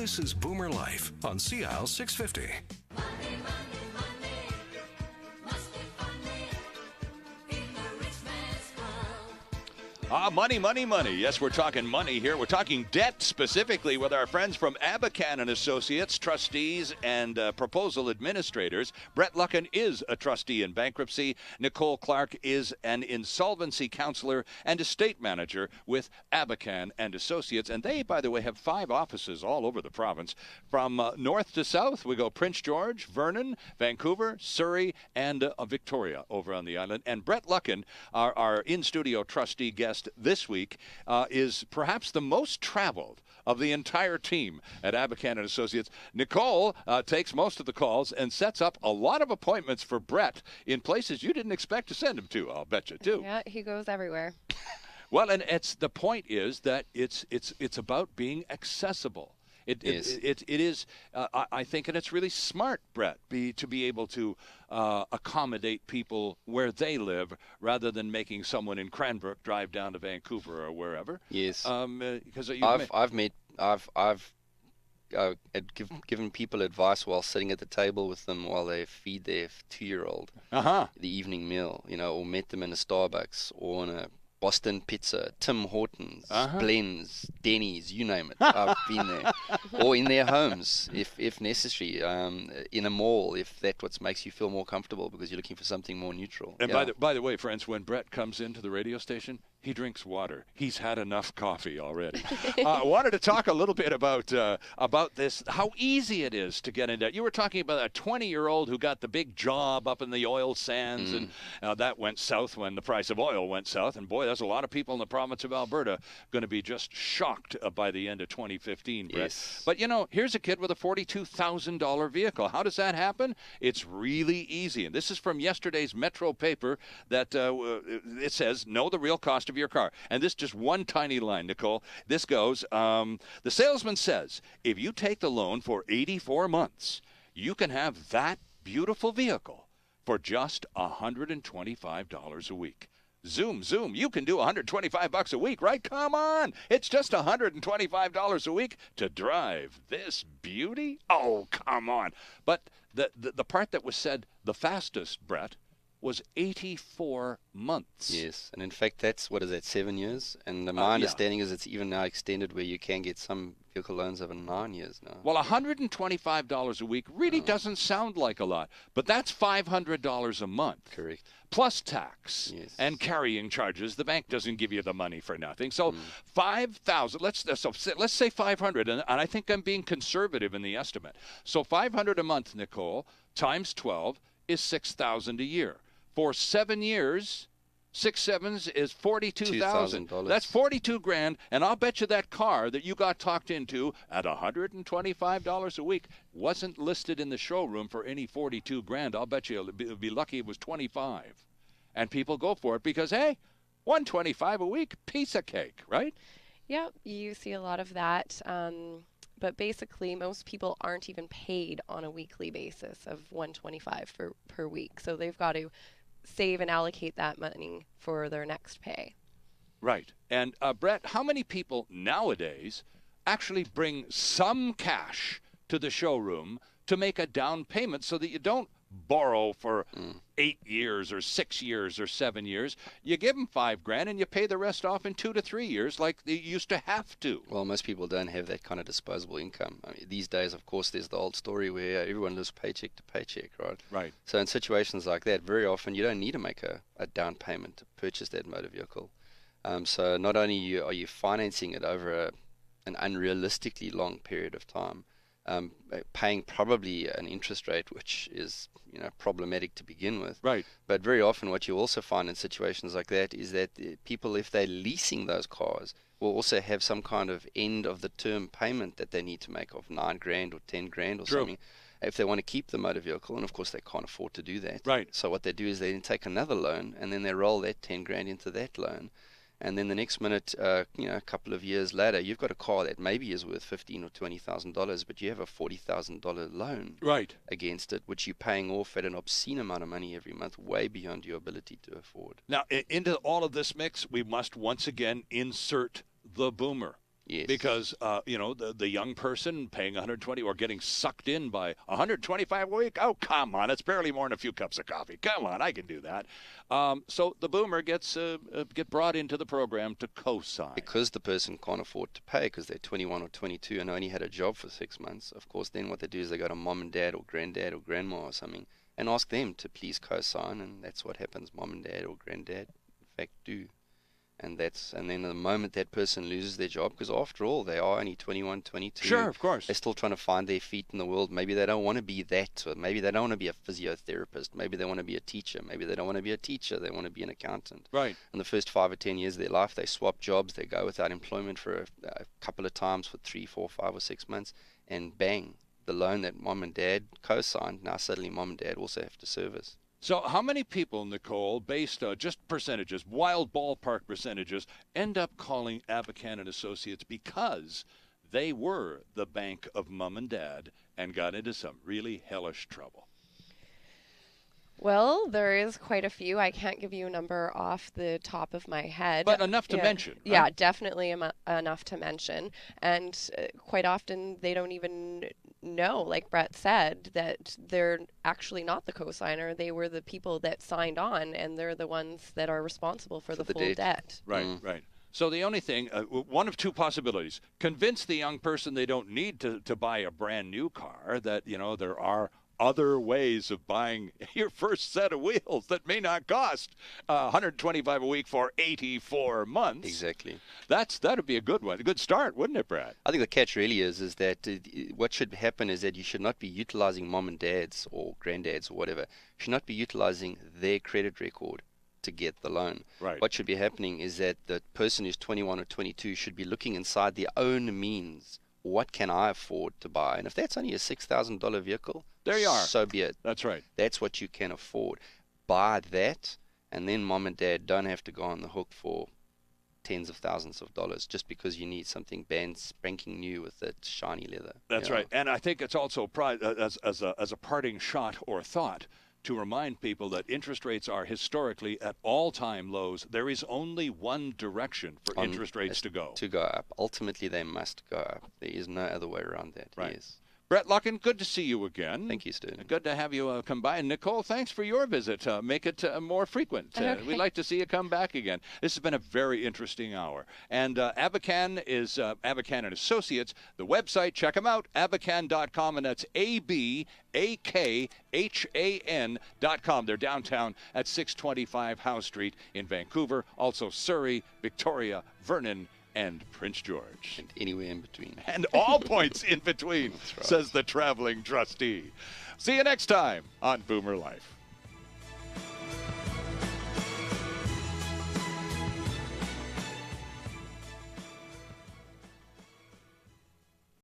This is Boomer Life on CISL 650. Money, money, money. Yes, we're talking money here. We're talking debt specifically with our friends from Abakhan and Associates, trustees and proposal administrators. Brett Luckin is a trustee in bankruptcy. Nicole Clarke is an insolvency counselor and estate manager with Abakhan and Associates. And they, by the way, have 5 offices all over the province. From north to south, we go Prince George, Vernon, Vancouver, Surrey, and Victoria over on the island. And Brett Luckin, our in-studio trustee guest this week, is perhaps the most traveled of the entire team at Abakhan and Associates. Nicole takes most of the calls and sets up a lot of appointments for Brett in places you didn't expect to send him to, I'll bet you, too. Yeah, he goes everywhere. Well, and the point is that it's about being accessible. It is, I think, and it's really smart, Brett, to be able to accommodate people where they live rather than making someone in Cranbrook drive down to Vancouver or wherever. Yes. Because I've given people advice while sitting at the table with them while they feed their 2-year-old the evening meal, or met them in a Starbucks or in a Boston Pizza, Tim Hortons, Blends, Denny's, you name it. I've been there. Or in their homes, if necessary, in a mall, if that's what makes you feel more comfortable because you're looking for something more neutral. And by the way, friends, when Brett comes into the radio station, he drinks water. He's had enough coffee already. I wanted to talk a little bit about this, how easy it is to get in debt. You were talking about a 20-year-old who got the big job up in the oil sands, and that went south when the price of oil went south. And boy, there's a lot of people in the province of Alberta going to be just shocked by the end of 2015, Brett. Yes. But, here's a kid with a $42,000 vehicle. How does that happen? It's really easy. And this is from yesterday's Metro paper that it says, know the real cost of your car. And this just one tiny line, Nicole. This goes, the salesman says, if you take the loan for 84 months, you can have that beautiful vehicle for just $125 a week. Zoom, you can do $125 a week, right? Come on. It's just $125 a week to drive this beauty. Oh, come on. But the part that was said the fastest, Brett, was 84 months. Yes, and in fact, that's, 7 years? And my understanding is it's even now extended where you can get some vehicle loans over 9 years now. Well, $125 a week really doesn't sound like a lot, but that's $500 a month. Correct. Plus tax and carrying charges. The bank doesn't give you the money for nothing. So $5,000, let's say $500, and I think I'm being conservative in the estimate. So $500 a month, Nicole, times 12 is $6,000 a year. For 7 years, 6 sevens is $42,000. That's $42,000, and I'll bet you that car that you got talked into at $125 a week wasn't listed in the showroom for any $42,000. I'll bet you it'll be lucky it was $25,000, and people go for it because hey, $125 a week, piece of cake, right? Yeah, you see a lot of that. But basically, most people aren't even paid on a weekly basis of $125 per week. So they've got to save and allocate that money for their next pay. Right. And Brett, how many people nowadays actually bring some cash to the showroom to make a down payment so that you don't borrow for 8 years or 6 years or 7 years? You give them $5,000 and you pay the rest off in 2 to 3 years like they used to have to. Well, most people don't have that kind of disposable income. I mean, these days, of course, there's the old story where everyone lives paycheck to paycheck, right? Right. So in situations like that, very often you don't need to make a down payment to purchase that motor vehicle. So not only are you financing it over an unrealistically long period of time, paying probably an interest rate which is problematic to begin with. Right. But very often what you also find in situations like that is that people, if they're leasing those cars, will also have some kind of end of the term payment that they need to make of $9,000 or $10,000 or something if they want to keep the motor vehicle, and of course they can't afford to do that. Right. So what they do is they then take another loan and then they roll that $10,000 into that loan. And then the next minute, a couple of years later, you've got a car that maybe is worth $15,000 or $20,000, but you have a $40,000 loan against it, which you're paying off at an obscene amount of money every month, way beyond your ability to afford. Now, into all of this mix, we must once again insert the boomer. Yes. Because, the young person paying 120 or getting sucked in by 125 a week, oh, come on, it's barely more than a few cups of coffee. Come on, I can do that. So the boomer get brought into the program to co-sign. Because the person can't afford to pay because they're 21 or 22 and only had a job for 6 months. Of course, then what they do is they go to mom and dad or granddad or grandma or something and ask them to please co-sign, and that's what happens. Mom and dad or granddad, in fact, do. And then the moment that person loses their job, because after all, they are only 21, 22. Sure, of course. They're still trying to find their feet in the world. Maybe they don't want to be that. Or maybe they don't want to be a physiotherapist. Maybe they want to be a teacher. Maybe they don't want to be a teacher. They want to be an accountant. Right. In the first 5 or 10 years of their life, they swap jobs. They go without employment for a couple of times for 3, 4, 5 or 6 months. And bang, the loan that mom and dad co-signed, now suddenly mom and dad also have to service. So how many people, Nicole, based on just percentages, wild ballpark percentages, end up calling Abakhan and Associates because they were the bank of mom and dad and got into some really hellish trouble? Well, there is quite a few. I can't give you a number off the top of my head. But enough to mention. Right? Yeah, definitely enough to mention. And quite often they don't even know, like Brett said, that they're actually not the co-signer. They were the people that signed on, and they're the ones that are responsible for the full debt. Right, right. So the only thing, one of two possibilities, convince the young person they don't need to buy a brand new car, that, there are other ways of buying your first set of wheels that may not cost $125 a week for 84 months. Exactly. That'd be a good one, a good start, wouldn't it, Brad? I think the catch really is that what should happen is that you should not be utilizing mom and dads or granddads or whatever, should not be utilizing their credit record to get the loan. Right. What should be happening is that the person who's 21 or 22 should be looking inside their own means. What can I afford to buy? And if that's only a $6,000 vehicle, there you are. So be it. That's right. That's what you can afford. Buy that, and then mom and dad don't have to go on the hook for tens of thousands of dollars just because you need something brand spanking new with that shiny leather. That's right. And I think it's also as a parting shot or thought to remind people that interest rates are historically at all-time lows. There is only one direction for interest rates to go. To go up. Ultimately, they must go up. There is no other way around that. Right. Yes. Brett Luckin, good to see you again. Thank you, Sterling. Good to have you come by. And Nicole, thanks for your visit. Make it more frequent. Okay. We'd like to see you come back again. This has been a very interesting hour. And Abakhan is Abakhan and Associates. The website, check them out, abakhan.com, and that's ABAKHAN.com. They're downtown at 625 Howe Street in Vancouver. Also Surrey, Victoria, Vernon, and Prince George. And anywhere in between. And all points in between, right, says the traveling trustee. See you next time on Boomer Life.